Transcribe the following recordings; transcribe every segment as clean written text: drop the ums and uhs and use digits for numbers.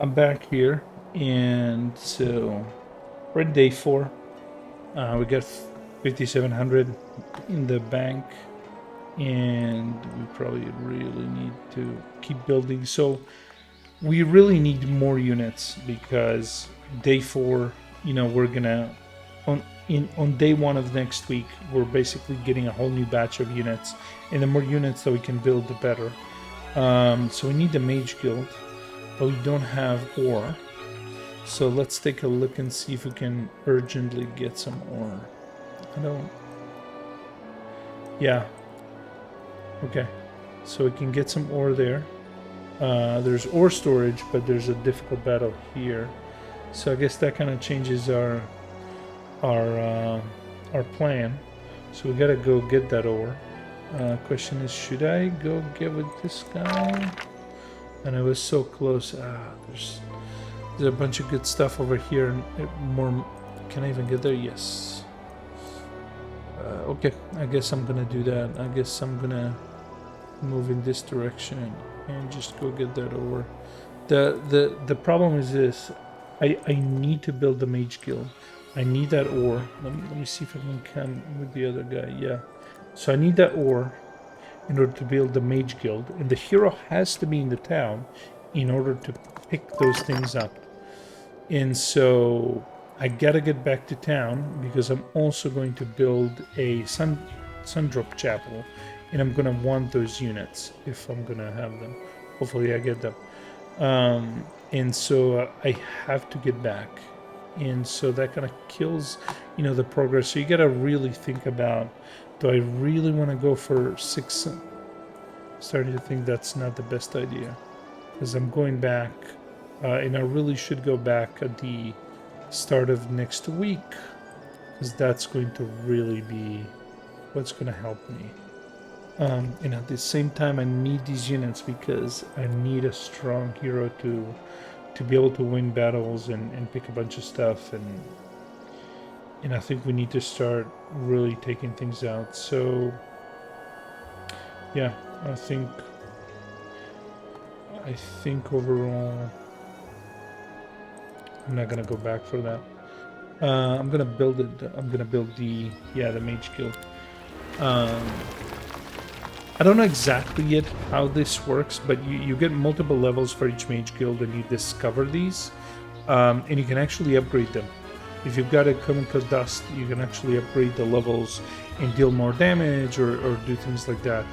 I'm back here, and so we're at day 4. We got 5,700 in the bank, and we probably really need to keep building. So we really need more units because day 4, we're gonna on day 1 of next week, we're basically getting a whole new batch of units, and the more units that we can build, the better. So we need the Mage Guild, but we don't have ore. So let's take a look and see if we can urgently get some ore. I don't... Yeah. Okay. So we can get some ore there. There's ore storage, but there's a difficult battle here. So I guess that kind of changes our uh, our plan. So we gotta go get that ore. Question is, should I go get with this guy? And I was so close. There's a bunch of good stuff over here. More. Can I even get there? Yes. Okay. I guess I'm gonna do that. I guess I'm gonna move in this direction and just go get that ore. The problem is this. I need to build the Mage Guild. I need that ore. Let me see if I can come with the other guy. Yeah. So I need that ore in order to build the Mage Guild, and the hero has to be in the town in order to pick those things up. And so I gotta get back to town because I'm also going to build a Sundrop Chapel, and I'm gonna want those units if I'm gonna have them. Hopefully I get them. And so I have to get back, and so that kind of kills, the progress. So you gotta really think about, do I really want to go for 6? Starting to think that's not the best idea, because I'm going back, and I really should go back at the start of next week, because that's going to really be what's going to help me. And at the same time, I need these units because I need a strong hero to be able to win battles and pick a bunch of stuff, and I think we need to start really taking things out. So yeah, I think overall I'm not gonna go back for that. I'm gonna build it. I'm gonna build the Mage Guild. Um, I don't know exactly yet how this works, but you get multiple levels for each Mage Guild, and you discover these, and you can actually upgrade them. If you've got a Chemical Dust, you can actually upgrade the levels and deal more damage or do things like that.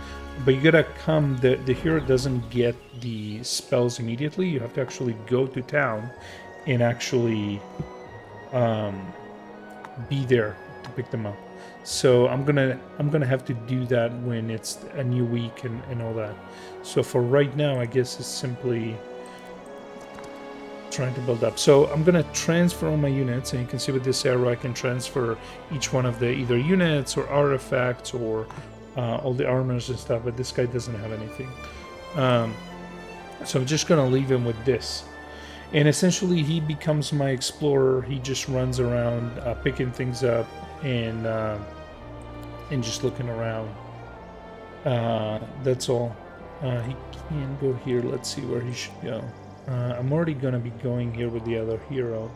But you gotta come, the hero doesn't get the spells immediately. You have to actually go to town and actually be there to pick them up. So I'm gonna have to do that when it's a new week and all that. So for right now, I guess it's simply trying to build up. So I'm gonna transfer all my units, and you can see with this arrow I can transfer each one of the either units or artifacts or all the armors and stuff, but this guy doesn't have anything. So I'm just gonna leave him with this. And essentially he becomes my explorer. He just runs around picking things up and just looking around. That's all. He can go here. Let's see where he should go. I'm already gonna be going here with the other hero.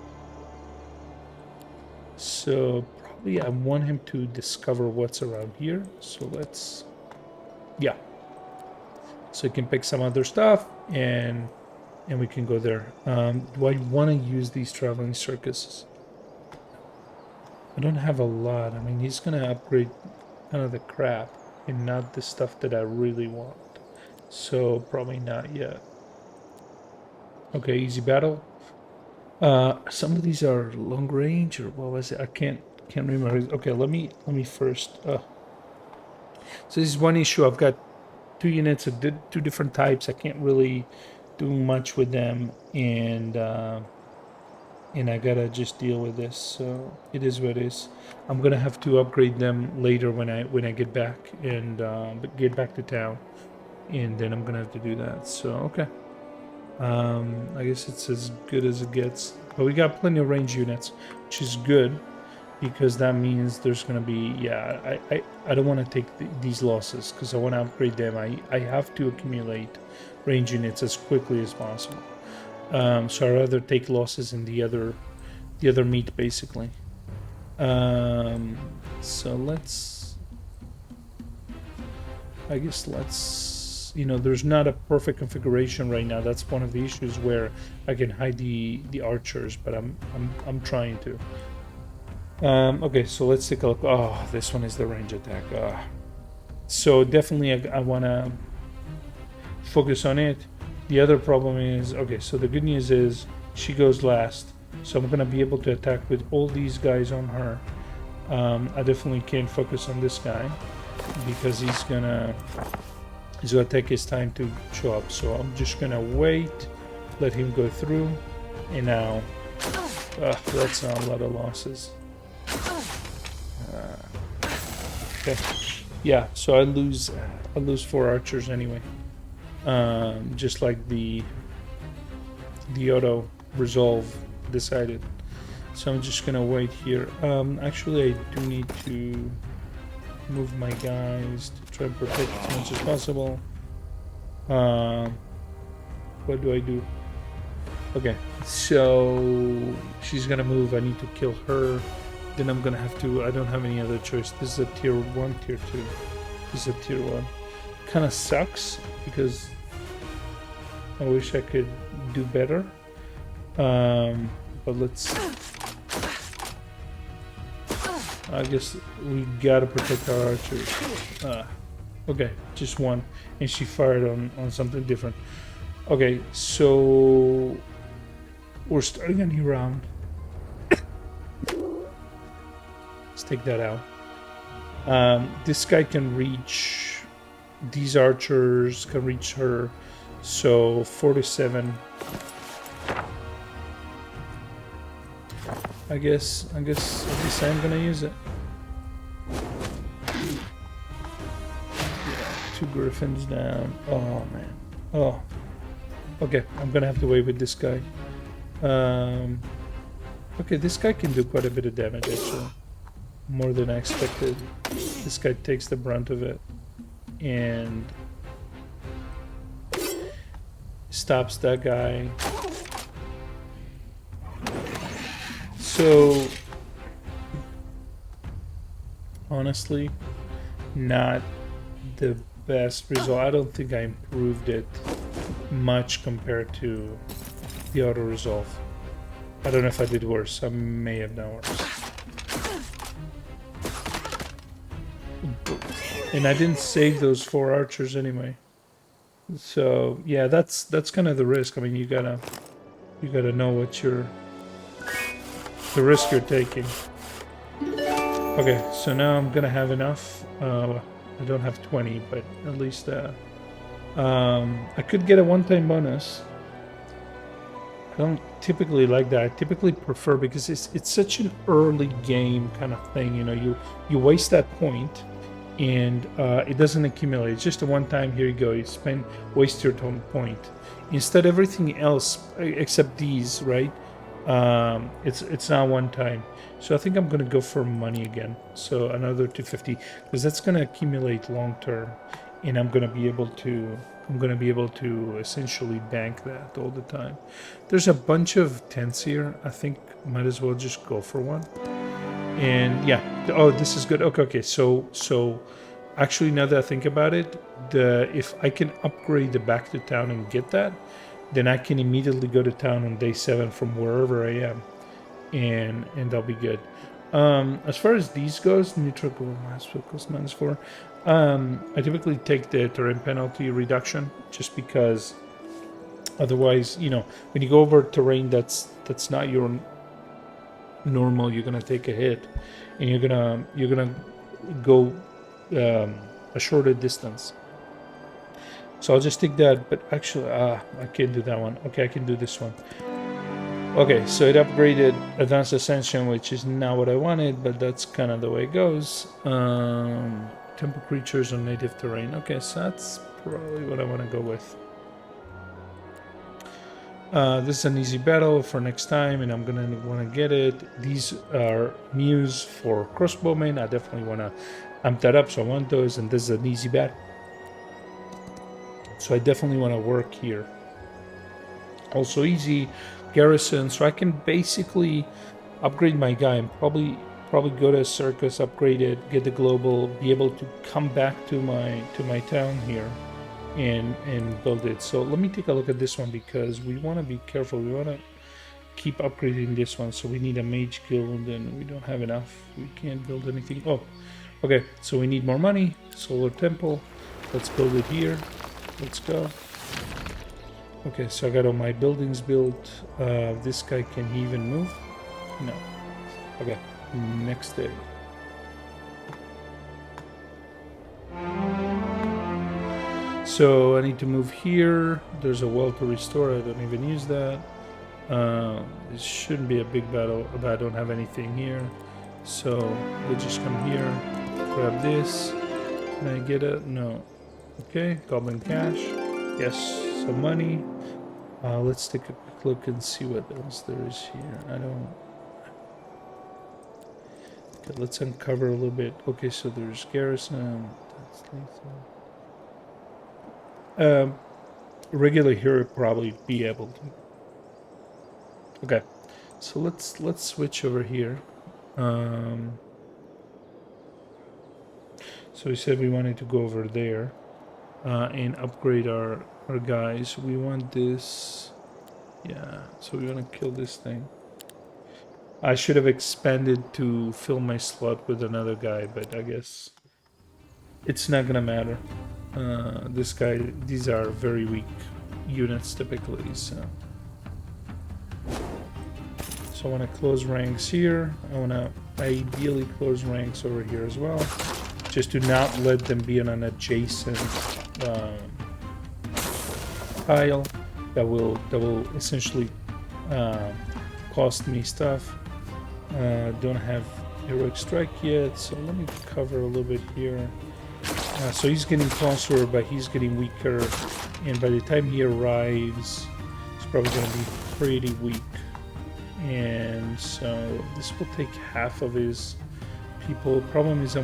So probably I want him to discover what's around here. So let's... Yeah. So he can pick some other stuff and we can go there. Do I want to use these traveling circuses? I don't have a lot. I mean, he's gonna upgrade kind of the crap and not the stuff that I really want. So probably not yet. Okay, easy battle. Some of these are long range, or what was it? I can't remember. Okay, let me first. So this is one issue. I've got 2 units of 2 different types. I can't really do much with them, and I gotta just deal with this. So it is what it is. I'm gonna have to upgrade them later when I get back and get back to town, and then I'm gonna have to do that. So okay. I guess it's as good as it gets. But we got plenty of range units, which is good, because that means there's going to be... Yeah, I don't want to take these losses, because I want to upgrade them. I have to accumulate range units as quickly as possible. So I'd rather take losses in the other meat, basically. So I guess let's, there's not a perfect configuration right now. That's one of the issues where I can hide the archers, but I'm trying to. Okay, so let's take a look. Oh, this one is the range attack. So definitely I want to focus on it. The other problem is, okay, so the good news is she goes last. So I'm going to be able to attack with all these guys on her. I definitely can't focus on this guy because he's gonna take his time to show up. So I'm just gonna wait, let him go through, and now that's a lot of losses. Okay, yeah. So I lose 4 archers anyway. Just like the auto resolve decided. So I'm just gonna wait here. Actually, I do need to move my guys to try and protect as much as possible. What do I do? Okay, so she's gonna move. I need to kill her. Then I'm gonna have to. I don't have any other choice. This is a tier 1, tier 2. This is a tier 1. Kind of sucks because I wish I could do better. But let's. I guess we gotta protect our archers. Okay, just one. And she fired on something different. Okay, so we're starting a new round. Let's take that out. This guy can reach... These archers can reach her. So 4 to 7. I guess I'm gonna use it. Yeah, 2 griffins down. Oh man. Oh. Okay, I'm gonna have to wait with this guy. Okay, this guy can do quite a bit of damage actually. More than I expected. This guy takes the brunt of it and stops that guy. So, honestly, not the best result. I don't think I improved it much compared to the auto resolve. I don't know if I did worse. I may have done worse. And I didn't save those 4 archers anyway. So yeah, that's kind of the risk. I mean, you gotta know what the risk you're taking. Okay, so now I'm gonna have enough. I don't have 20, but at least I could get a one-time bonus. I don't typically like that. I typically prefer, because it's such an early game kind of thing. You waste that point, and it doesn't accumulate. It's just a one-time. Here you go. You waste your point. Instead, everything else except these, right? It's not one time. So I think I'm gonna go for money again. So another 250, because that's gonna accumulate long term, and I'm gonna be able to essentially bank that all the time. There's a bunch of tents here. I think might as well just go for one. And yeah, oh, this is good. Okay. So actually, now that I think about it, if I can upgrade the back to town and get that, then I can immediately go to town on day 7 from wherever I am, and that'll be good. As far as these goes, neutral goal cost -4. I typically take the terrain penalty reduction just because otherwise, when you go over terrain that's not your normal, you're gonna take a hit, and you're gonna go a shorter distance. So I'll just take that, but actually, I can't do that one. Okay, I can do this one. Okay, so it upgraded Advanced Ascension, which is not what I wanted, but that's kind of the way it goes. Temple creatures on native terrain. Okay, so that's probably what I want to go with. This is an easy battle for next time, and I'm gonna want to get it. These are Muse for crossbowmen. I definitely want to amp that up, so I want those, and this is an easy battle. So I definitely want to work here. Also easy garrison, so I can basically upgrade my guy and probably go to a circus, upgrade it, get the global, be able to come back to my town here and build it. So let me take a look at this one because we want to be careful. We want to keep upgrading this one. So we need a mage guild and we don't have enough. We can't build anything. Oh, okay. So we need more money. Solar temple. Let's build it here. Let's go. Okay, so I got all my buildings built. This guy, can he even move? No. Okay, next day. So I need to move here. There's a well to restore. I don't even use that. It shouldn't be a big battle, but I don't have anything here. So we'll just come here, grab this. Can I get it? No. Okay, goblin cash. Yes, some money. Let's take a quick look and see what else there is here. I don't... Okay, let's uncover a little bit. Okay, so there's garrison. That's lethal. Regular hero probably be able to. Okay, so let's switch over here. So we said we wanted to go over there and upgrade our guys. We want this. Yeah, so we want to kill this thing. I should have expanded to fill my slot with another guy, but I guess it's not gonna matter. This guy, these are very weak units typically, so I want to close ranks here. I want to ideally close ranks over here as well, just to not let them be on an adjacent tile that will essentially cost me stuff. Don't have heroic strike yet, so let me cover a little bit here. So he's getting closer, but he's getting weaker, and by the time he arrives, he's probably going to be pretty weak. And so this will take half of his people. Problem is,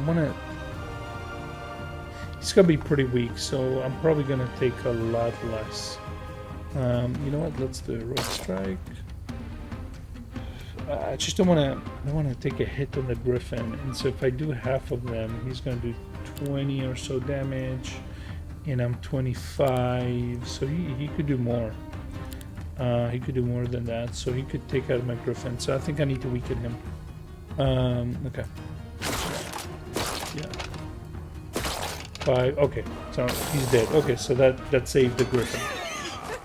he's gonna be pretty weak, so I'm probably gonna take a lot less. You know what? Let's do a road strike. I just don't want to take a hit on the griffin, and so if I do half of them, he's gonna do 20 or so damage, and I'm 25, so he could do more. He could do more than that, so he could take out my griffin. So I think I need to weaken him. Okay. Yeah. 5. Okay, so he's dead. Okay, so that saved the griffin.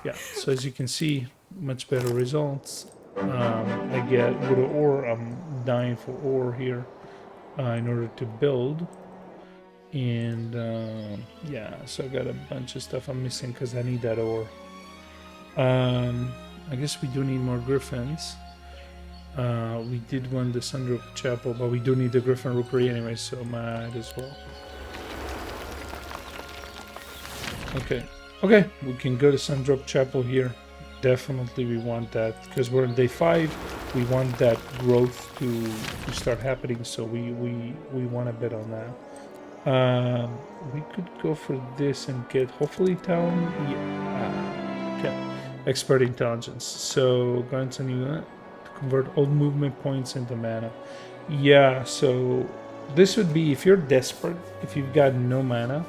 Yeah. So as you can see, much better results. I get with the ore. I'm dying for ore here in order to build. And yeah, so I got a bunch of stuff I'm missing because I need that ore. I guess we do need more griffins. We did win the Sundrop Chapel, but we do need the Griffin Rookery anyway, so might as well. Okay, we can go to Sundrop Chapel here. Definitely we want that, because we're on day 5. We want that growth to start happening, so we want to bet on that. We could go for this and get hopefully town. Yeah. Okay. Expert intelligence. So grants a new to convert old movement points into mana. Yeah, so this would be if you're desperate, if you've got no mana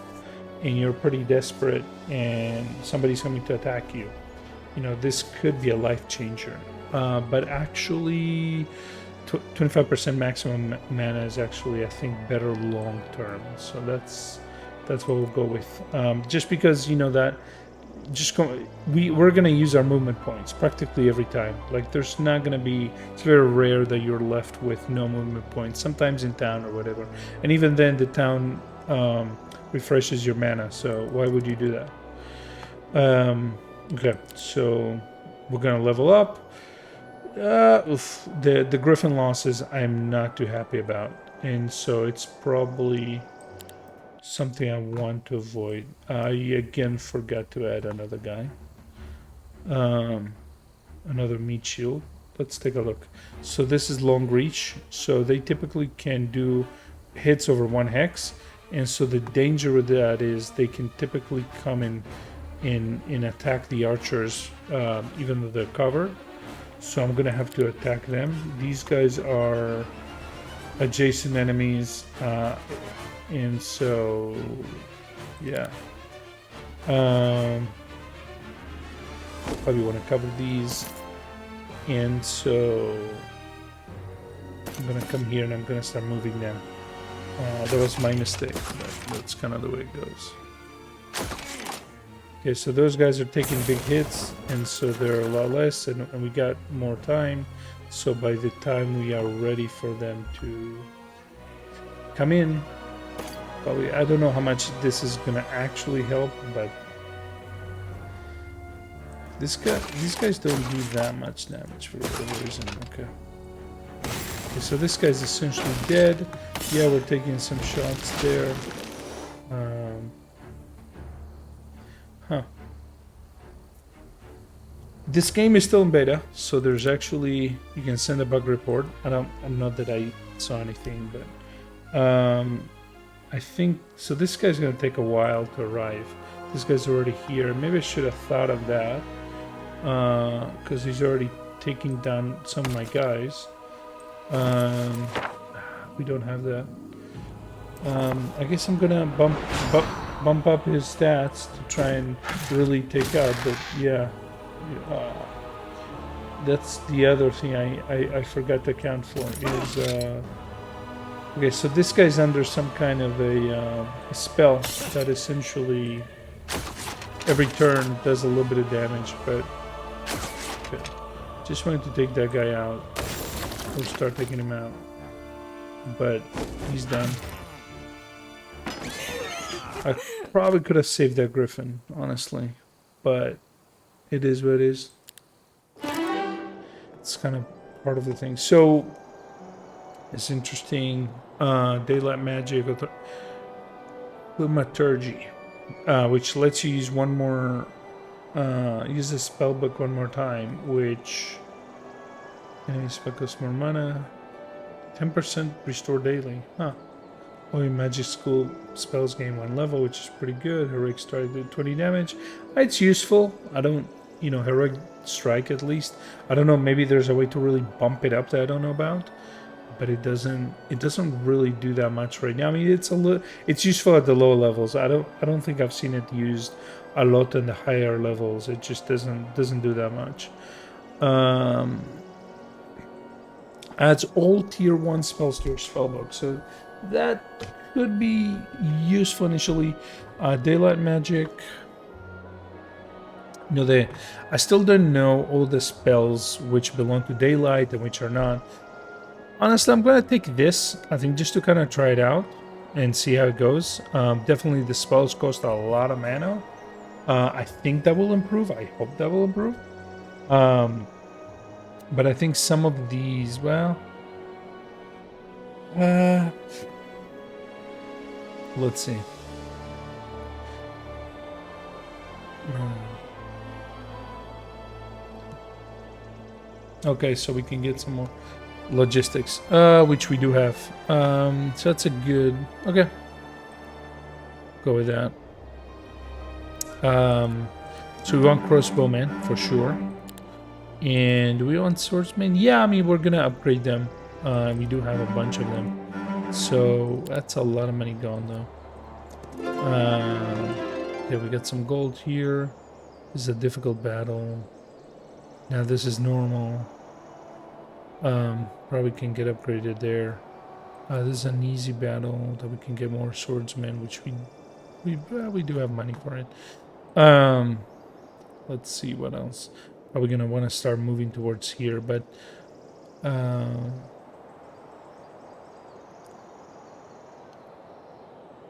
and you're pretty desperate and somebody's coming to attack you, you know, this could be a life changer. But actually 25% maximum mana is actually, I think, better long term. So that's what we'll go with. Just because, you know, that we're gonna use our movement points practically every time. Like, there's not gonna be, it's very rare that you're left with no movement points, sometimes in town or whatever, and even then the town refreshes your mana, so why would you do that? Okay, so we're gonna level up. The Griffin losses I'm not too happy about, and so it's probably something I want to avoid. I again forgot to add another guy. Another meat shield. Let's take a look. So this is long reach. So they typically can do hits over 1 hex. And so the danger with that is they can typically come in and attack the archers, even though they're covered. So I'm gonna have to attack them. These guys are adjacent enemies, and so yeah. Probably want to cover these, and so I'm gonna come here and I'm gonna start moving them. That was my mistake, but that's kind of the way it goes. Okay, so those guys are taking big hits, and so they're a lot less, and we got more time. So by the time we are ready for them to come in, probably, I don't know how much this is gonna actually help, but these guys don't do that much damage for whatever reason. Okay, so this guy's essentially dead. Yeah, we're taking some shots there. This game is still in beta, so there's actually, you can send a bug report. I'm not that I saw anything, but I think so. This guy's gonna take a while to arrive. This guy's already here. Maybe I should have thought of that, because he's already taking down some of my guys. We don't have that. I guess I'm gonna bump up his stats to try and really take out. But yeah, that's the other thing I forgot to account for is okay. So this guy's under some kind of a spell that essentially every turn does a little bit of damage. But okay, just wanted to take that guy out. We'll start taking him out. But he's done. I probably could have saved that griffin, honestly, but it is what it is. It's kind of part of the thing. So it's interesting. Daylight magic, thaumaturgy, which lets you use one more, use the spell book one more time, which enemy spell costs more mana. 10% restore daily. Huh. Only magic school spells gain 1 level, which is pretty good. Heroic strike did 20 damage. It's useful. I don't, heroic strike at least. I don't know, maybe there's a way to really bump it up that I don't know about. But it doesn't really do that much right now. I mean, it's useful at the lower levels. I don't think I've seen it used a lot in the higher levels. It just doesn't do that much. Adds all tier 1 spells to your spellbook, so that could be useful initially. Daylight magic. I still don't know all the spells which belong to daylight and which are not. Honestly, I'm gonna take this, I think, just to kind of try it out and see how it goes. Definitely the spells cost a lot of mana. I think that will improve. I hope that will improve. But I think some of these, well, let's see. Okay, so we can get some more logistics, which we do have. So that's a good. Okay, go with that. So we want crossbowmen for sure. And do we want swordsmen? Yeah, I mean, we're gonna upgrade them. We do have a bunch of them. So that's a lot of money gone, though. Okay, we got some gold here. This is a difficult battle. Now this is normal. Probably can get upgraded there. This is an easy battle that we can get more swordsmen, which we do have money for it. Let's see what else. Probably gonna want to start moving towards here, but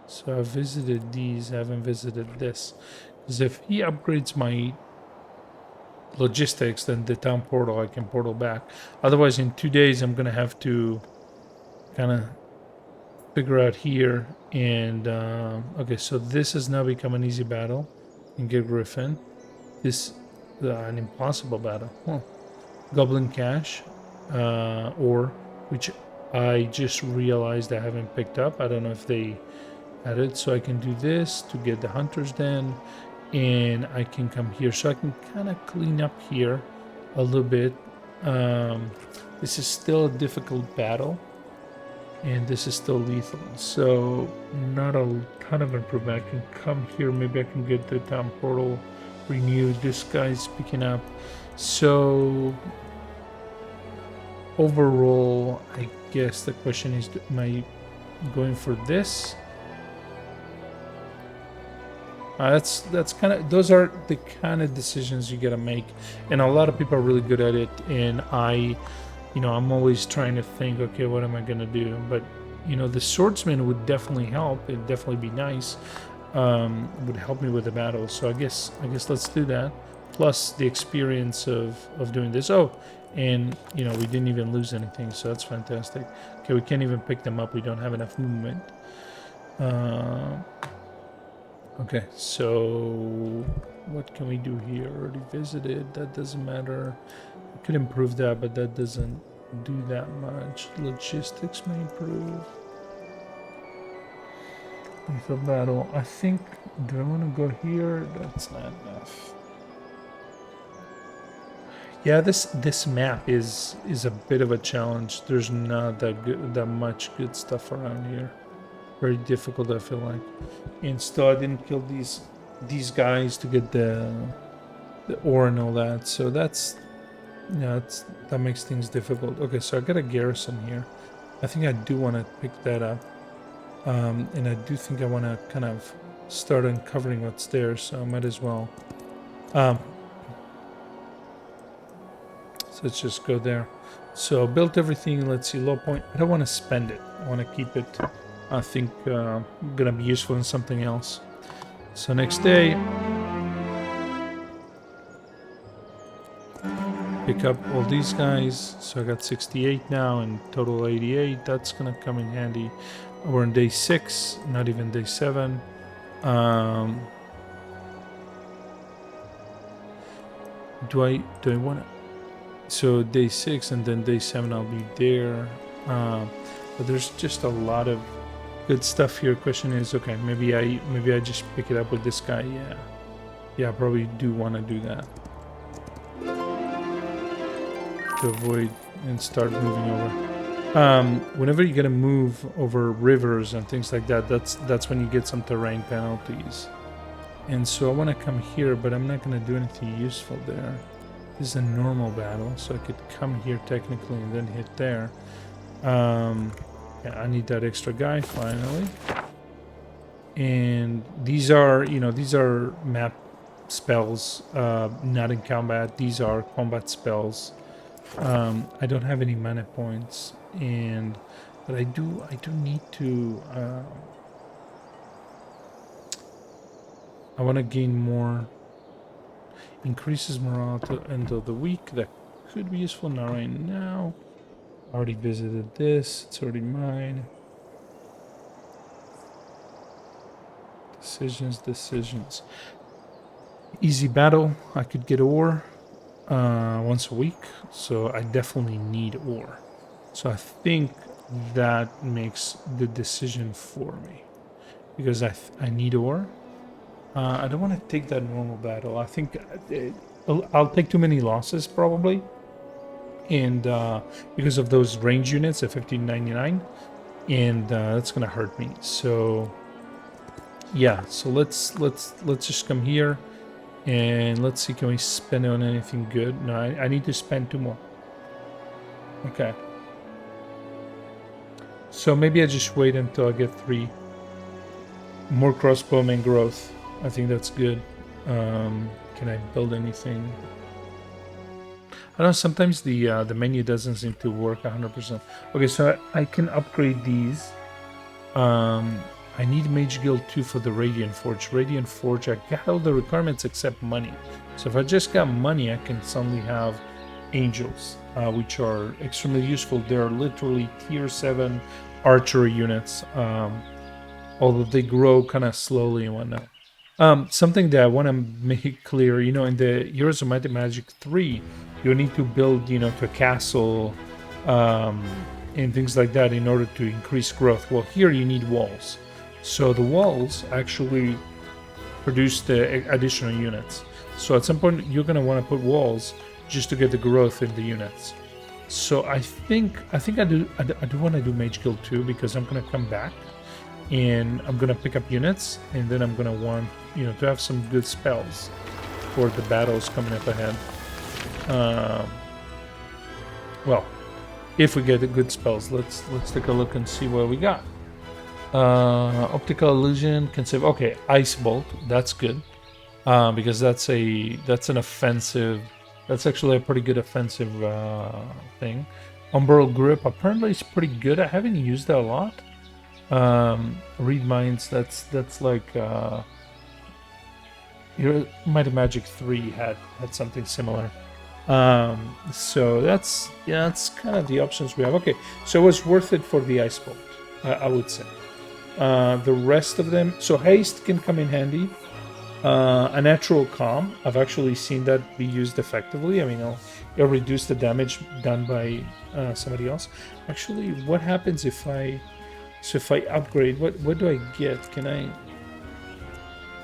so I've visited these, I haven't visited this. Because if he upgrades my logistics, then the town portal, I can portal back. Otherwise, in 2 days, I'm gonna have to kind of figure out here. And okay, so this has now become an easy battle. And get Griffin. This an impossible battle. Huh. Goblin Cache, or which I just realized I haven't picked up. I don't know if they had it, so I can do this to get the Hunter's Den, and I can come here. So I can kind of clean up here a little bit. This is still a difficult battle, and this is still lethal. So not a ton of improvement. I can come here. Maybe I can get the town portal renewed. This guy's picking up. So overall, I guess the question is, am I going for this? That's kind of, those are the kind of decisions you gotta make, and a lot of people are really good at it. And I'm always trying to think, okay, what am I gonna do? But the swordsman would definitely help. It'd definitely be nice. Would help me with the battle. So I guess let's do that. Plus the experience of doing this. Oh, and we didn't even lose anything, so that's fantastic. Okay, we can't even pick them up. We don't have enough movement. Okay, so what can we do here? Already visited. That doesn't matter. I could improve that, but that doesn't do that much. Logistics may improve. Lethal battle. I think. Do I want to go here? That's not enough. Yeah, this map is a bit of a challenge. There's not that much good stuff around here. Very difficult, I feel like. And still, I didn't kill these guys to get the ore and all that. So that makes things difficult. Okay, so I got a garrison here. I think I do want to pick that up, and I do think I want to kind of start uncovering what's there. So I might as well. So let's just go there. So built everything. Let's see, low point. I don't want to spend it. I want to keep it. I think gonna be useful in something else. So next day, pick up all these guys. So I got 68 now and total 88. That's gonna come in handy. We're on day 6, not even day 7. Do I want to? So day 6 and then day 7 I'll be there. But there's just a lot of good stuff here. Question is, okay, maybe I just pick it up with this guy. Yeah, I probably do want to do that to avoid and start moving over. Whenever you're gonna move over rivers and things like that, that's when you get some terrain penalties. And so I want to come here, but I'm not gonna do anything useful there. This is a normal battle, so I could come here technically and then hit there. Yeah, I need that extra guy finally. And these are map spells, not in combat. These are combat spells. I don't have any mana points, but I do need to. I want to gain more. Increases morale to end of the week. That could be useful. Not right now. Already visited this. It's already mine. Decisions. Easy battle. I could get ore once a week, so I definitely need ore. So I think that makes the decision for me because I need ore. I don't want to take that normal battle. I think I'll take too many losses probably. And because of those range units at 1599, and that's gonna hurt me. So yeah, so let's just come here and let's see, can we spend it on anything good? No, I need to spend 2 more. Okay, so maybe I just wait until I get 3 more crossbowman growth. I think that's good. Can I build anything? I don't know, sometimes the menu doesn't seem to work 100%. Okay, so I can upgrade these. I need Mage Guild 2 for the Radiant Forge. Radiant Forge, I got all the requirements except money. So if I just got money, I can suddenly have Angels, which are extremely useful. They're literally tier 7 archery units, although they grow kind of slowly and whatnot. Something that I want to make clear, in the Heroes of Might and Magic 3, you need to build, to a castle and things like that in order to increase growth. Well, here you need walls. So the walls actually produce the additional units. So at some point you're gonna want to put walls just to get the growth in the units. So I think I do want to do Mage Guild 2 because I'm gonna come back and I'm gonna pick up units, and then I'm gonna want to have some good spells for the battles coming up ahead. Well, if we get the good spells, let's take a look and see what we got. Optical illusion can save. Okay, Ice Bolt, that's good, because that's an offensive. That's actually a pretty good offensive thing. Umbral Grip apparently is pretty good. I haven't used that a lot. Read Minds, that's like Might of Magic 3 had something similar. So that's kind of the options we have. Okay, so it was worth it for the Ice Bolt, I would say. The rest of them, so Haste can come in handy. A Natural Calm, I've actually seen that be used effectively. I mean, it'll reduce the damage done by somebody else. Actually, what happens if I upgrade? What do I get? Can I?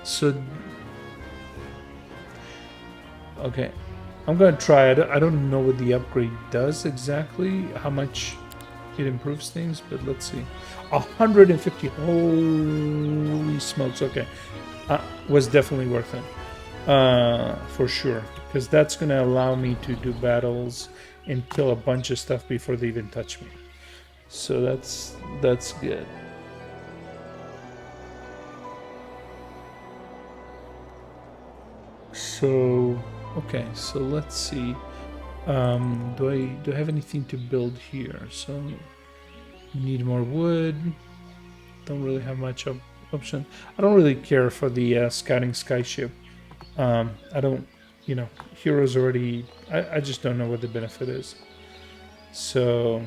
So, okay, I'm gonna try it. I don't know what the upgrade does exactly, how much it improves things, but let's see. 150. Holy smokes! Okay. Was definitely worth it, for sure, because that's going to allow me to do battles and kill a bunch of stuff before they even touch me. So that's good. So okay, so let's see. Do I have anything to build here? So need more wood. Don't really have much option. I don't really care for the scouting skyship. I don't, heroes already. I just don't know what the benefit is. So,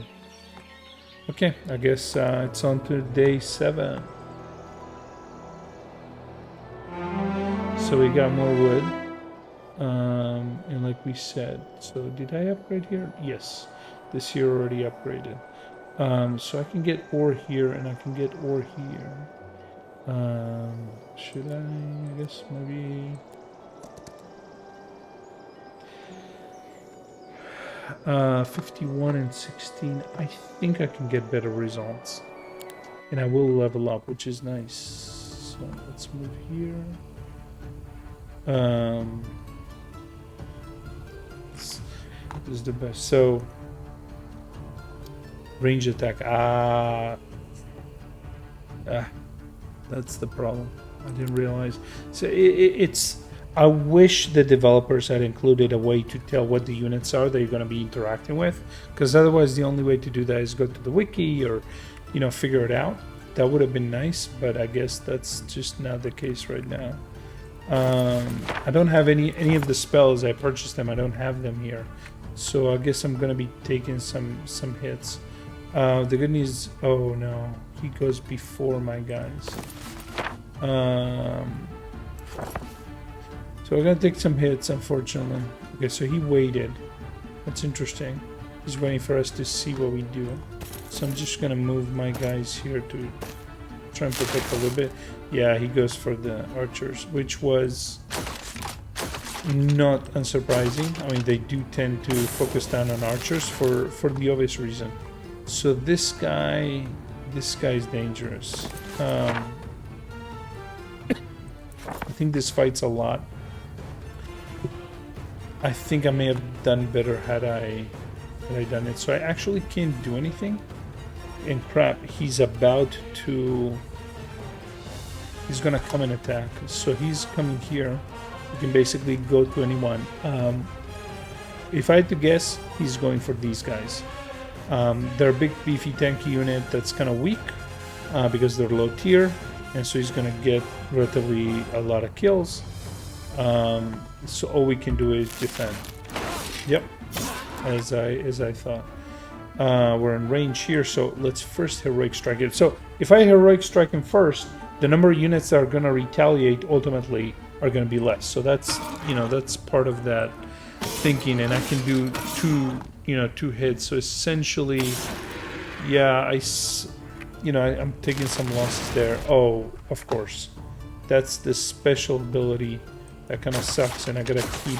okay, I guess it's on to day 7. So we got more wood, and like we said. So did I upgrade here? Yes, this here already upgraded. So I can get ore here, and I can get ore here. Should I guess maybe 51 and 16. I think I can get better results, and I will level up, which is nice. So let's move here. This is the best. So range attack. That's the problem. I didn't realize. So it's. I wish the developers had included a way to tell what the units are that you're going to be interacting with, because otherwise the only way to do that is go to the wiki or, figure it out. That would have been nice, but I guess that's just not the case right now. I don't have any of the spells. I purchased them. I don't have them here, so I guess I'm going to be taking some hits. The good news. Oh no. He goes before my guys. So we're gonna take some hits, unfortunately. Okay, so he waited. That's interesting. He's waiting for us to see what we do. So I'm just gonna move my guys here to try and protect a little bit. Yeah, he goes for the archers, which was not unsurprising. I mean, they do tend to focus down on archers for the obvious reason. So this guy is dangerous. I think this fight's a lot. I think I may have done better had I done it. So I actually can't do anything. And crap, he's gonna come and attack. So he's coming here. You can basically go to anyone. If I had to guess, he's going for these guys. They're a big beefy tanky unit that's kind of weak because they're low tier, and so he's gonna get relatively a lot of kills. So all we can do is defend. Yep, as I thought. We're in range here, so let's first heroic strike it. So if I heroic strike him first, the number of units that are gonna retaliate ultimately are gonna be less. So that's that's part of that thinking, and I can do two hits. So essentially, yeah, I'm taking some losses there. Oh, of course, That's the special ability that kind of sucks, and I gotta keep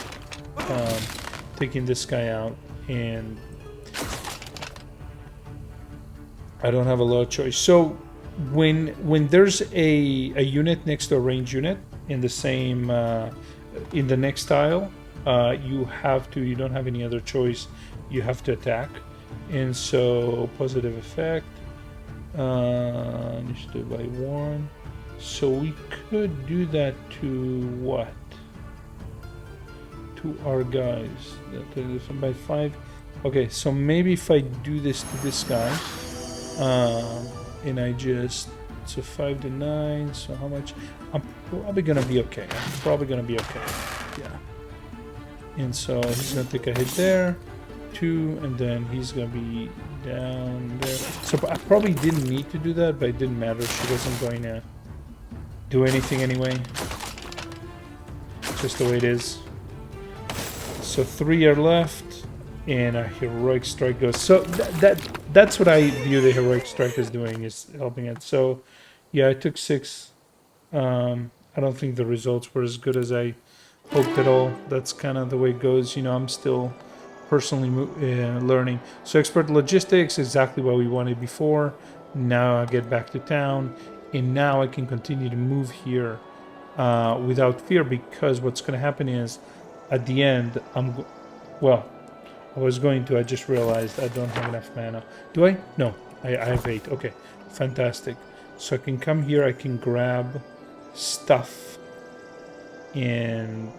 taking this guy out, and I don't have a lot of choice. So when there's a unit next to a range unit in the same in the next tile, you don't have any other choice. You have to attack, and so positive effect. Initiative by 1. So we could do that to what? To our guys. By 5. Okay, so maybe if I do this to this guy, and I just, so 5 to 9. So how much? I'm probably gonna be okay. Yeah. And so he's gonna take a hit there, 2, and then he's gonna be down there. So I probably didn't need to do that, but it didn't matter. She wasn't going to do anything anyway. Just the way it is. So 3 are left, and a heroic strike goes. So that's what I view the heroic strike as doing, is helping it. So yeah, I took 6. I don't think the results were as good as I hoped at all. That's kind of the way it goes. You know, I'm still personally learning. So expert logistics, exactly what we wanted before. Now I get back to town, and now I can continue to move here without fear, because what's going to happen is at the end, I just realized I don't have enough mana. Do I? No, I have 8. Okay, fantastic. So I can come here, I can grab stuff and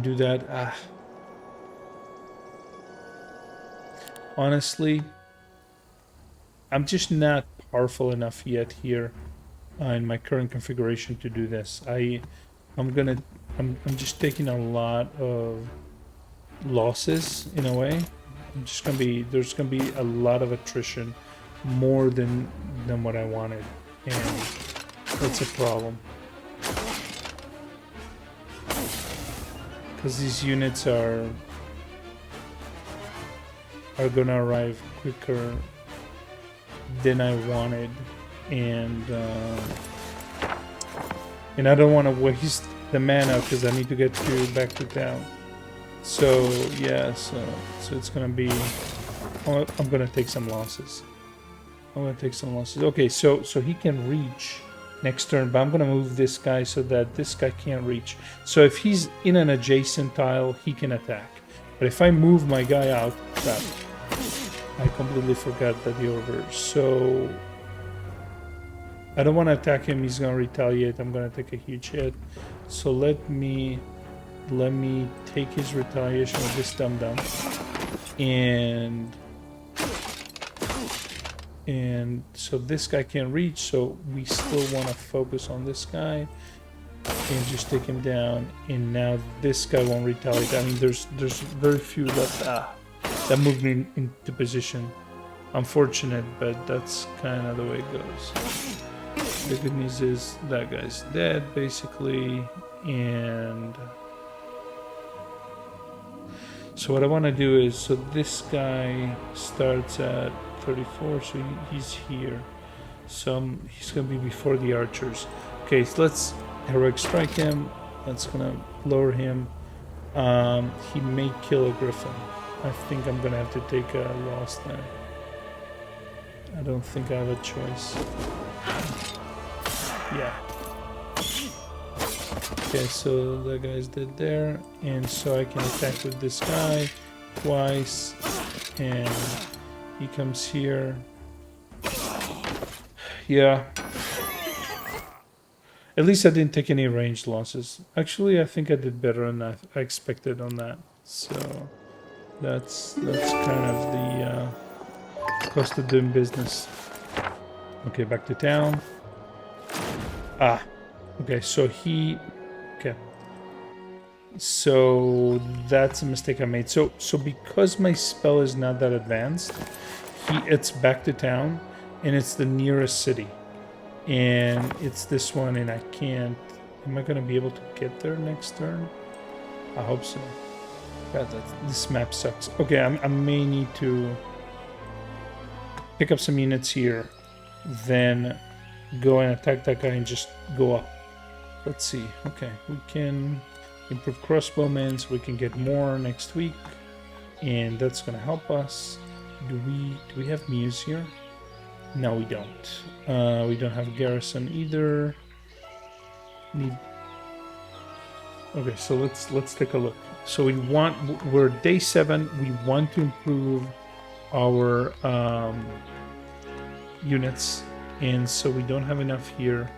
do that. Honestly, I'm just not powerful enough yet here in my current configuration to do this. I'm just taking a lot of losses in a way. There's gonna be a lot of attrition, more than what I wanted, and that's a problem. Because these units are gonna arrive quicker than I wanted, and I don't want to waste the mana because I need to get back to town. So yeah, so it's gonna be. I'm gonna take some losses. Okay, so he can reach next turn, but I'm gonna move this guy so that this guy can't reach. So if he's in an adjacent tile, he can attack. But if I move my guy out, I completely forgot that the over. So I don't want to attack him. He's gonna retaliate. I'm gonna take a huge hit. So let me take his retaliation with this dum-dum, and so this guy can't reach. So we still want to focus on this guy and just take him down. And now this guy won't retaliate. I mean, there's very few left. That moved me into position. Unfortunate, but that's kind of the way it goes. The good news is that guy's dead, basically, and so what I want to do is, so this guy starts at 34, so he's here. So he's going to be before the archers. Okay, so let's heroic strike him. That's going to lower him. He may kill a griffin. I think I'm going to have to take a loss there. I don't think I have a choice. Yeah. Okay, so that guy's dead there, and so I can attack with this guy twice, and he comes here. Yeah. At least I didn't take any ranged losses. Actually, I think I did better than I expected on that. So that's kind of the cost of doing business. Okay, back to town. Okay, so okay. So that's a mistake I made. So because my spell is not that advanced, it's back to town, and it's the nearest city. And it's this one, and I can't. Am I gonna be able to get there next turn? I hope so. God, this map sucks. Okay, I may need to pick up some units here then go and attack that guy and just go up. Let's see. Okay, we can improve crossbowmen so we can get more next week, and that's gonna help us. Do we have Muse here? No, we don't. We don't have Garrison either. Okay, so let's take a look. So we're day 7. We want to improve our units, and so we don't have enough here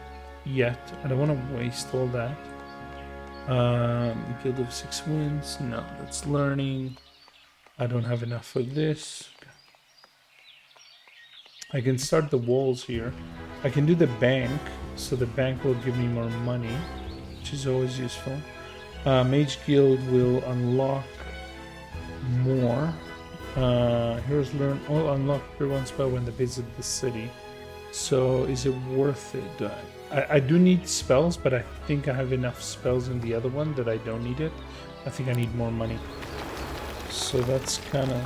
yet. I don't want to waste all that. Guild of 6 wins. No, that's learning. I don't have enough for this. I can start the walls here. I can do the bank, so the bank will give me more money, which is always useful. Mage Guild will unlock more. Heroes learn all unlock every spell when they visit the city. So is it worth it? I do need spells, but I think I have enough spells in the other one that I don't need it. I think I need more money. So that's kind of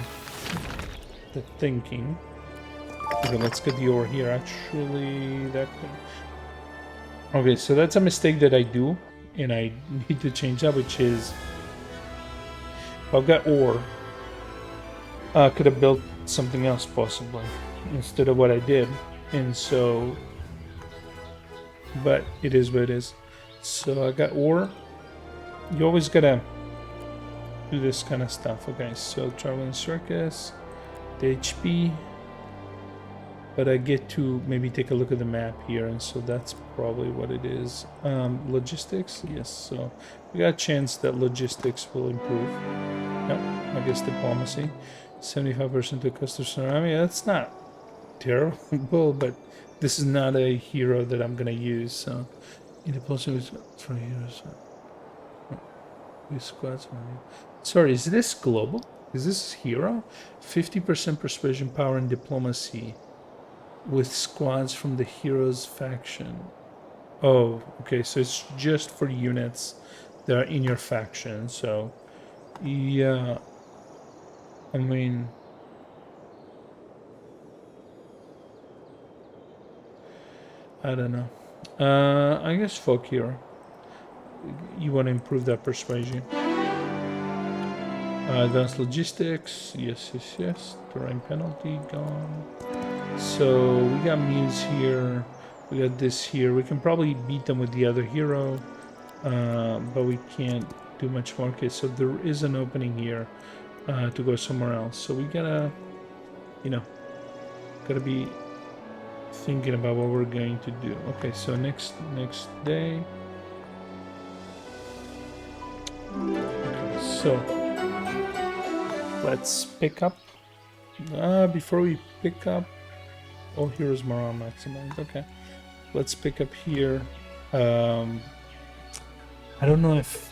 the thinking. Okay, let's get the ore here. Actually, that could... Okay, so that's a mistake that I do, and I need to change that, which is... If I've got ore, I could have built something else, possibly, instead of what I did. And so... But it is what it is. So I got ore. You always gotta do this kind of stuff. Okay, so traveling circus, the HP... But I get to maybe take a look at the map here, and so that's probably what it is. Logistics, yes, so we got a chance that logistics will improve. Yep, I guess diplomacy. 75% to customer. I mean, that's not terrible, but this is not a hero that I'm gonna use, so... In diplomacy was for heroes. Squads. Sorry, is this global? Is this hero? 50% persuasion power in diplomacy. With squads from the heroes faction. Oh, okay, so it's just for units that are in your faction. So, yeah, I mean, I don't know. I guess folk hero. You want to improve that persuasion. Advanced logistics. Yes. Terrain penalty gone. So we got Muse here, we got this here. We can probably beat them with the other hero, but we can't do much more. Okay, so there is an opening here to go somewhere else. So we gotta, gotta be thinking about what we're going to do. Okay, so next day. Okay, so let's pick up. Before we pick up. Oh, here's morale maximized. Okay, let's pick up here. I don't know if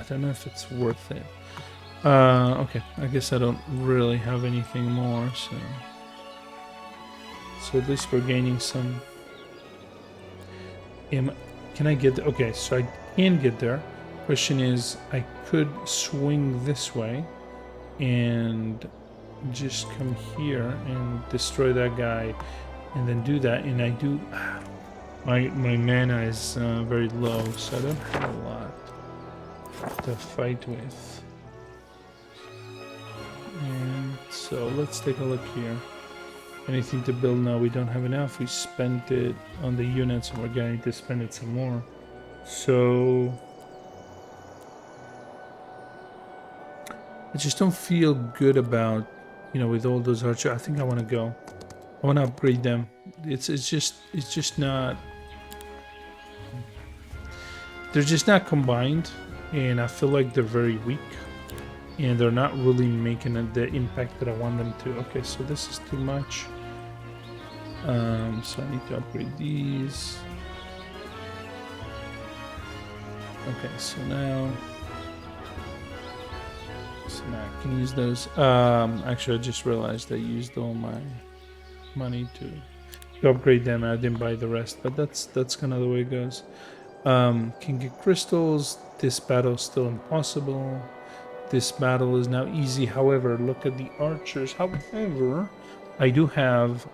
it's worth it. Okay, I guess I don't really have anything more, so at least we're gaining some. Can I get there? Okay, so I can get there. Question is, I could swing this way and just come here and destroy that guy and then do that, and I do my mana is very low, so I don't have a lot to fight with. And so let's take a look here. Anything to build? No, we don't have enough. We spent it on the units and we're going to spend it some more, so I just don't feel good about, with all those archers. I think I want to go. I want to upgrade them. It's just not. They're just not combined, and I feel like they're very weak, and they're not really making the impact that I want them to. Okay, so this is too much. So I need to upgrade these. Okay, so now. I can use those. Actually, I just realized I used all my money to upgrade them. I didn't buy the rest, but that's kind of the way it goes. Can get crystals. This battle is still impossible. This battle is now easy. However, look at the archers. However, I do have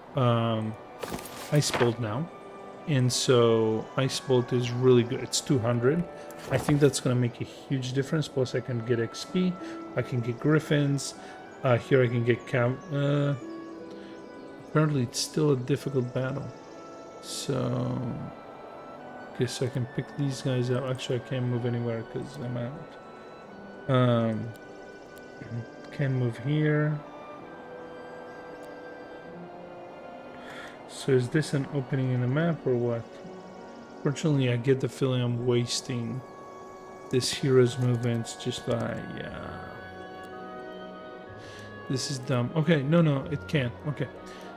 Ice Bolt now. And so Ice Bolt is really good. It's 200. I think that's going to make a huge difference. Plus I can get XP. I can get Griffins. Here I can get apparently it's still a difficult battle. So... Okay, so I can pick these guys out. Actually, I can't move anywhere because I'm out. Can't move here. So is this an opening in the map or what? Fortunately, I get the feeling I'm wasting this hero's movements just by, yeah. This is dumb. Okay, no, it can't. Okay,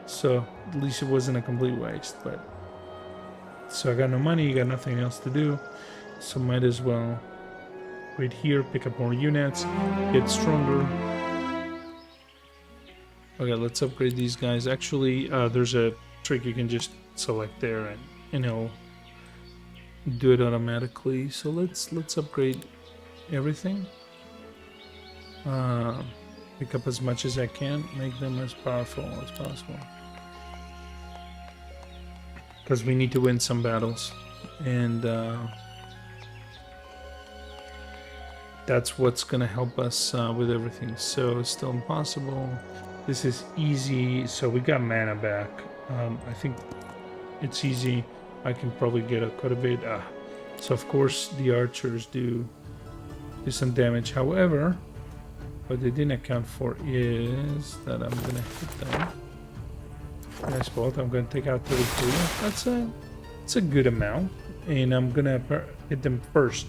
so at least it wasn't a complete waste, but... So I got no money, got nothing else to do, so might as well wait here, pick up more units, get stronger. Okay, let's upgrade these guys. Actually, there's a trick you can just select there and, you know, do it automatically. So let's upgrade everything. Pick up as much as I can, make them as powerful as possible. Because we need to win some battles, and that's what's gonna help us with everything. So it's still impossible. This is easy. So we got mana back. I think it's easy. I can probably get a quite a bit. So of course the archers do some damage. However, what they didn't account for is that I'm gonna hit them. Nice bolt. I'm going to take out 33. That's a good amount, and I'm going to hit them first,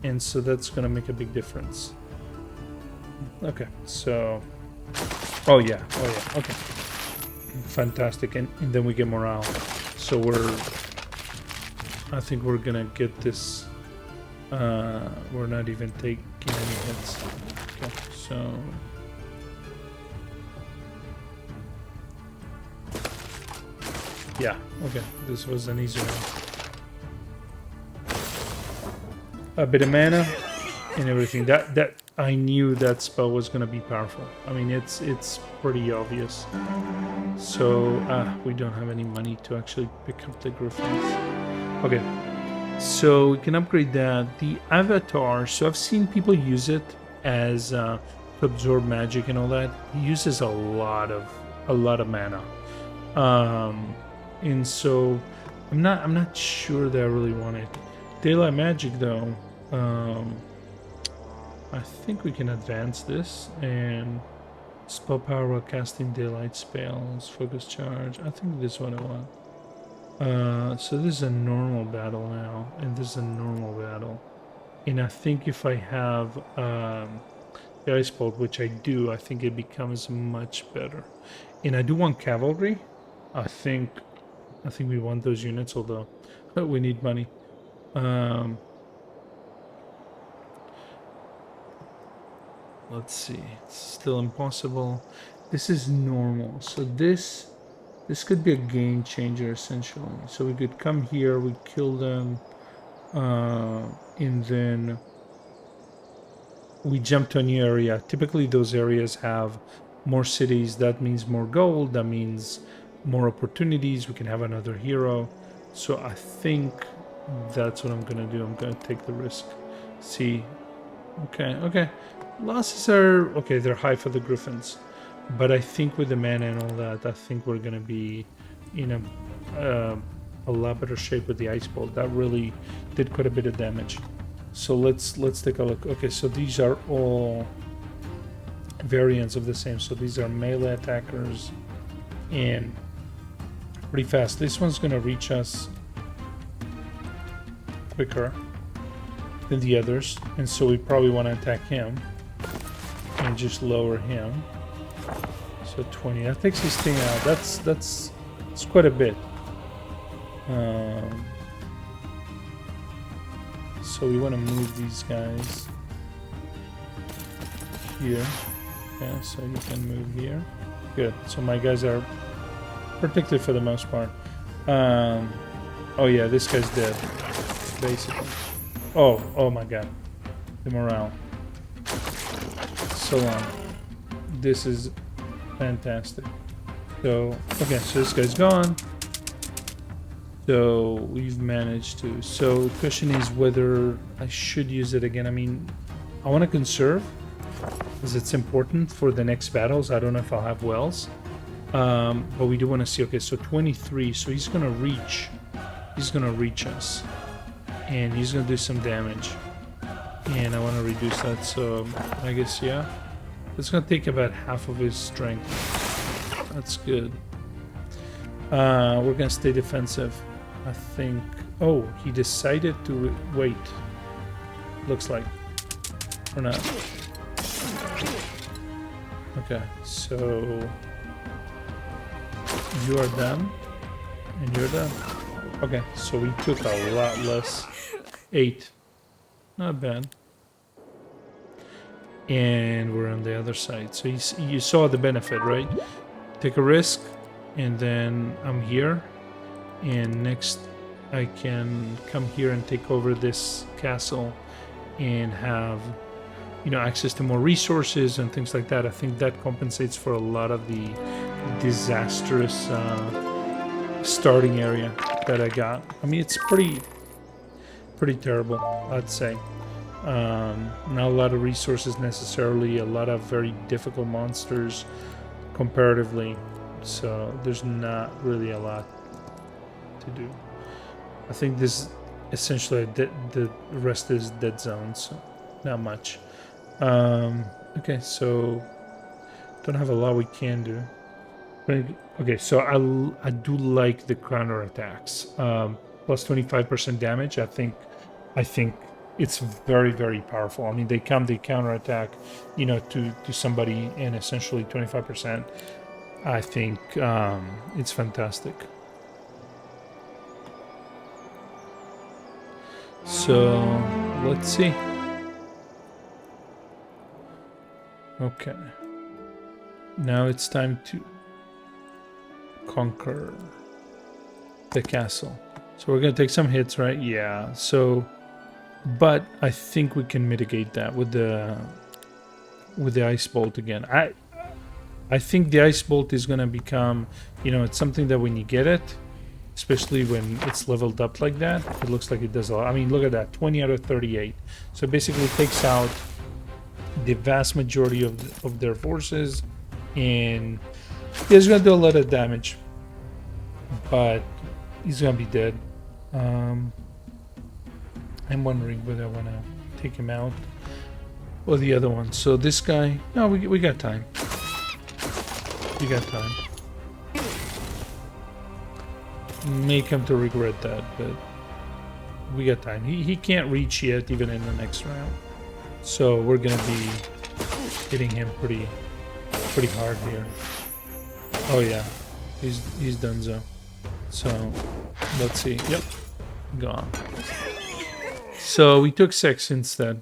and so that's going to make a big difference. Okay, so... Oh yeah, okay. Fantastic, and then we get morale. So I think we're going to get this... we're not even taking any hits. Okay, so... Yeah, okay, this was an easy one. A bit of mana and everything. That I knew that spell was gonna be powerful. I mean, it's pretty obvious. So we don't have any money to actually pick up the griffins. Okay, so we can upgrade that. The avatar. So I've seen people use it as to absorb magic and all that. He uses a lot of mana. And so I'm not sure that I really want it. Daylight magic though, I think we can advance this and spell power while casting daylight spells, focus charge. I think this one I want. So this is a normal battle now, and this is a normal battle. And I think if I have the ice bolt, which I do, I think it becomes much better. And I do want cavalry. I think we want those units, although we need money. Let's see. It's still impossible. This is normal. So this could be a game changer essentially. So we could come here, we kill them, and then we jump to a new area. Typically those areas have more cities. That means more gold. That means more opportunities. We can have another hero. So I think that's what I'm gonna do. I'm gonna take the risk. See, okay, losses are okay. They're high for the griffins, but I think with the mana and all that, I think we're gonna be in a lot better shape with the ice bolt. That really did quite a bit of damage. So let's take a look. Okay, so these are all variants of the same. So these are melee attackers and pretty fast. This one's gonna reach us quicker than the others, and so we probably want to attack him and just lower him. So 20. That takes his thing out. That's quite a bit. So we want to move these guys here. Yeah, so you can move here. Good. So my guys are protected for the most part. Oh yeah, this guy's dead, basically. Oh my god. The morale. So long. This is fantastic. So, okay, so this guy's gone. So we've managed to. So the question is whether I should use it again. I mean, I want to conserve because it's important for the next battles. I don't know if I'll have wells. But we do want to see. Okay, so 23. So he's gonna reach. He's gonna reach us, and he's gonna do some damage. And I want to reduce that. So I guess yeah, it's gonna take about half of his strength. That's good. We're gonna stay defensive. I think. Oh, he decided to wait. Looks like, or not. Okay, so. You are done, and you're done. Okay, so we took a lot less. 8. Not bad. And we're on the other side. So you saw the benefit, right? Take a risk, and then I'm here. And next, I can come here and take over this castle and have, you know, access to more resources and things like that. I think that compensates for a lot of the disastrous starting area that I got. I mean, it's pretty terrible, I'd say. Not a lot of resources necessarily, a lot of very difficult monsters comparatively, so there's not really a lot to do. I think this essentially the rest is dead zones, so not much. Okay, so don't have a lot we can do. Okay, so I do like the counter attacks. Plus 25% damage. I think it's very, very powerful. I mean, they counter attack, you know, to somebody, and essentially 25%. I think it's fantastic. So let's see. Okay. Now it's time to conquer the castle. So we're gonna take some hits, right? Yeah. So, but I think we can mitigate that with the ice bolt again. I think the ice bolt is gonna become, you know, it's something that when you get it, especially when it's leveled up like that, it looks like it does a lot. I mean, look at that, 20 out of 38. So it basically takes out the vast majority of their forces, and he's gonna do a lot of damage, but he's gonna be dead. I'm wondering whether I want to take him out or the other one. So this guy, no, we got time. We got time. May come to regret that, but we got time. He can't reach yet, even in the next round. So we're gonna be hitting him pretty hard here. Oh yeah, he's done so let's see. Yep, gone. So we took 6 instead,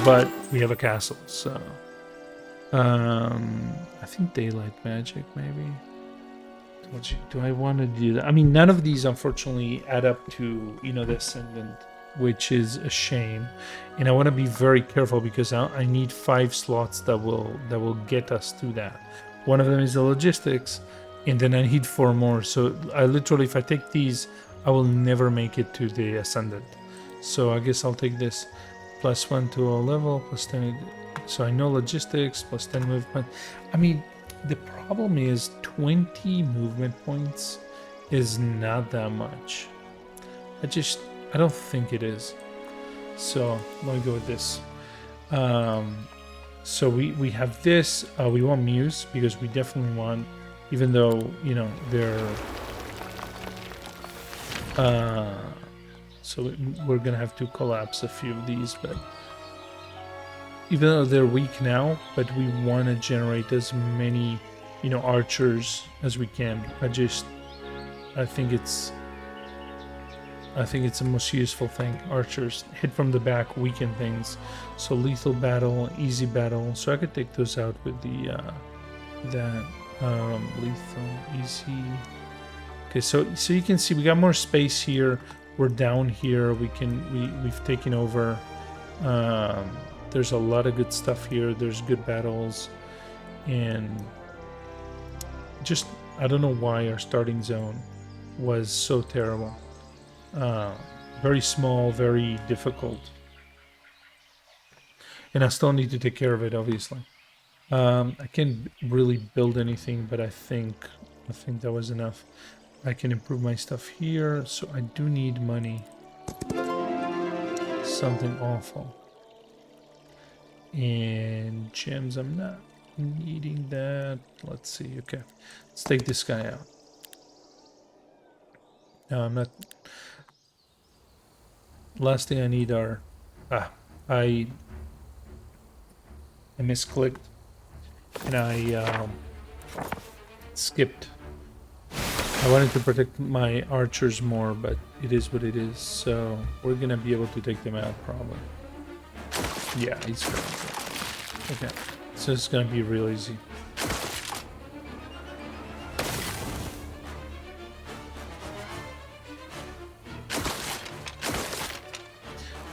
but we have a castle. So I think daylight magic maybe. Do I want to do that? I mean, none of these unfortunately add up to, you know, the ascendant, which is a shame, and I want to be very careful because I need 5 slots that will get us to that. One of them is the logistics, and then I need 4 more. So I literally, if I take these, I will never make it to the ascendant. So I guess I'll take this. +1 to all level, +10. So I know logistics, +10 movement. I mean, the problem is 20 movement points is not that much. I don't think it is. So let me go with this. So we have this. We want Muse because we definitely want, even though, you know, they're so we're gonna have to collapse a few of these, but even though they're weak now, but we want to generate as many, you know, archers as we can. I think it's the most useful thing. Archers hit from the back, weaken things. So lethal battle, easy battle. So I could take those out with the lethal, easy. Okay, so you can see we got more space here. We're down here. We've taken over. There's a lot of good stuff here. There's good battles, and just I don't know why our starting zone was so terrible. Uh, very small, very difficult. And I still need to take care of it, obviously. I can't really build anything, but I think that was enough. I can improve my stuff here, so I do need money. Something awful. And gems, I'm not needing that. Let's see. Okay, let's take this guy out. No, I'm not. Last thing I need are. I misclicked and I skipped. I wanted to protect my archers more, but it is what it is. So we're gonna be able to take them out probably. Yeah, he's good. Okay, so it's gonna be real easy.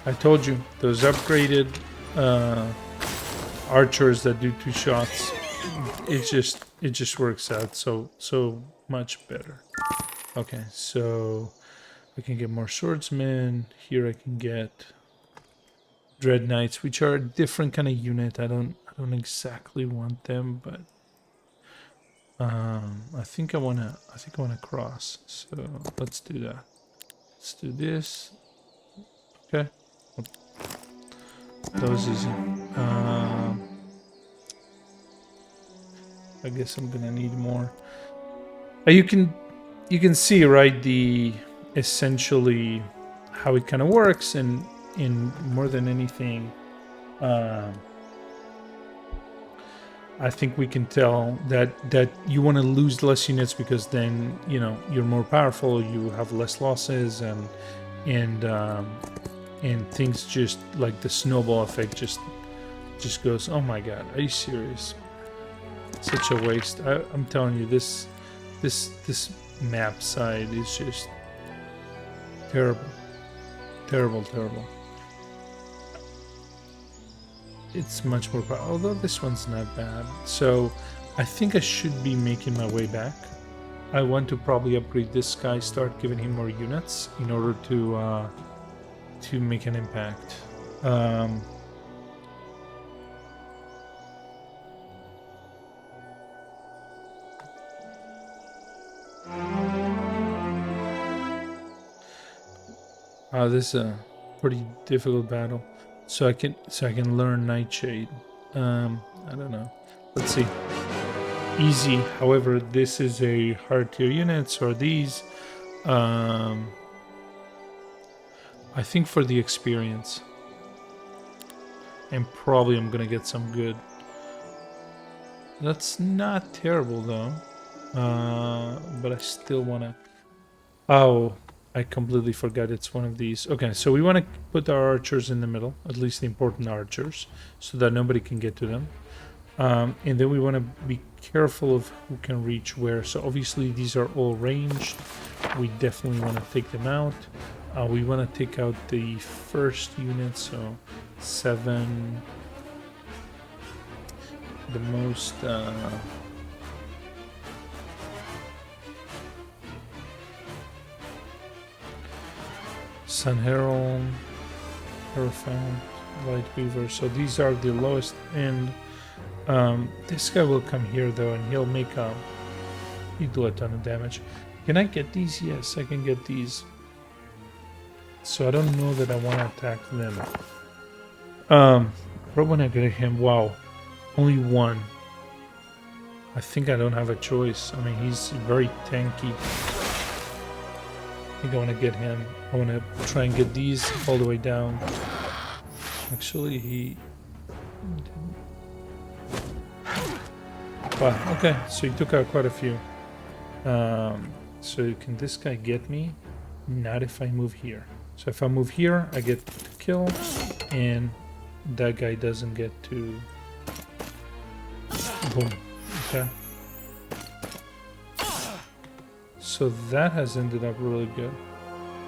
I told you, those upgraded archers that do 2 shots, it just works out so much better. Okay, so I can get more swordsmen. Here I can get dread knights, which are a different kind of unit. I don't exactly want them, but I think I wanna cross. So let's do that. Let's do this. Okay. That was easy. I guess I'm gonna need more. You can see, right, the essentially how it kind of works, and in more than anything, I think we can tell that you want to lose less units because then you're more powerful, you have less losses, and things just like the snowball effect just goes. Oh my god, are you serious? Such a waste. I'm telling you, this map side is just terrible. It's much more powerful, although this one's not bad. So I think I should be making my way back. I want to probably upgrade this guy, start giving him more units in order to make an impact. This is a pretty difficult battle. So I can learn Nightshade. I don't know. Let's see. Easy. However, this is a hard tier unit. So are these. I think for the experience. And probably I'm gonna get some good. That's not terrible though. But I still wanna. Oh, I completely forgot it's one of these. Okay, so we want to put our archers in the middle, at least the important archers, so that nobody can get to them. And then we want to be careful of who can reach where. So obviously these are all ranged. We definitely want to take them out. We want to take out the first unit, so 7. The most... Sun Herald, Hierophant, Light Weaver. So these are the lowest end. This guy will come here though, and he'll do a ton of damage. Can I get these? Yes, I can get these. So I don't know that I want to attack them. But when I get him, wow, only one. I think I don't have a choice. I mean, he's very tanky. I think I want to get him. I want to try and get these all the way down. Actually, he... Wow, okay, so he took out quite a few. So can this guy get me? Not if I move here. So if I move here, I get to kill, and that guy doesn't get to... Boom. Okay. So that has ended up really good.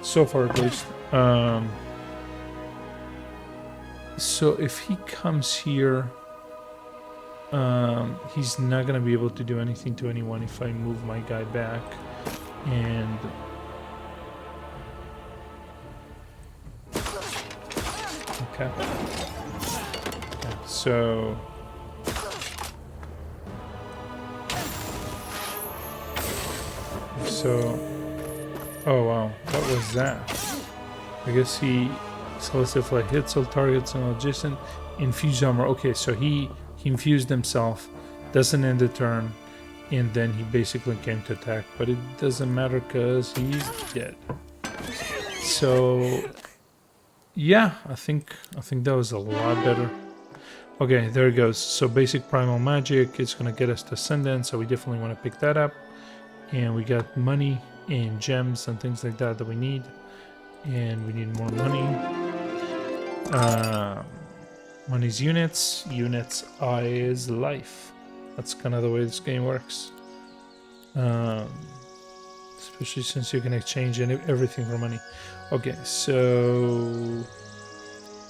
So far, at least. So if he comes here, he's not going to be able to do anything to anyone if I move my guy back. And Okay. So oh wow, what was that? I guess he celestial flight hits all targets and adjacent infused armor. Okay, so he infused himself, doesn't end the turn, and then he basically came to attack, but it doesn't matter because he's dead. So yeah, I think that was a lot better. Okay, there it goes. So basic primal magic, it's gonna get us to Ascendant, so we definitely want to pick that up. And we got money and gems and things like that we need. And we need more money. Money's units. Units is life. That's kind of the way this game works. Especially since you can exchange everything for money. Okay, so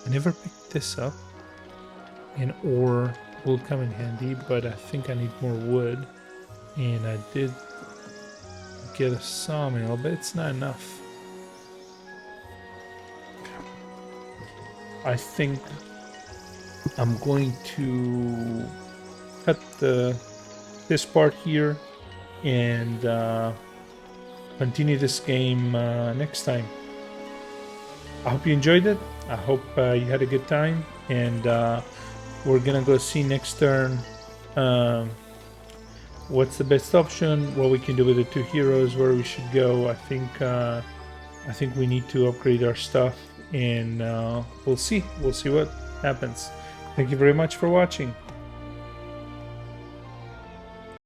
I never picked this up. An ore will come in handy, but I think I need more wood. And I did get a sawmill, but it's not enough. I think I'm going to cut this part here and continue this game next time. I hope you enjoyed it. I hope you had a good time, and we're gonna go see next turn what's the best option, what we can do with the two heroes, where we should go. I think we need to upgrade our stuff, and we'll see what happens. Thank you very much for watching.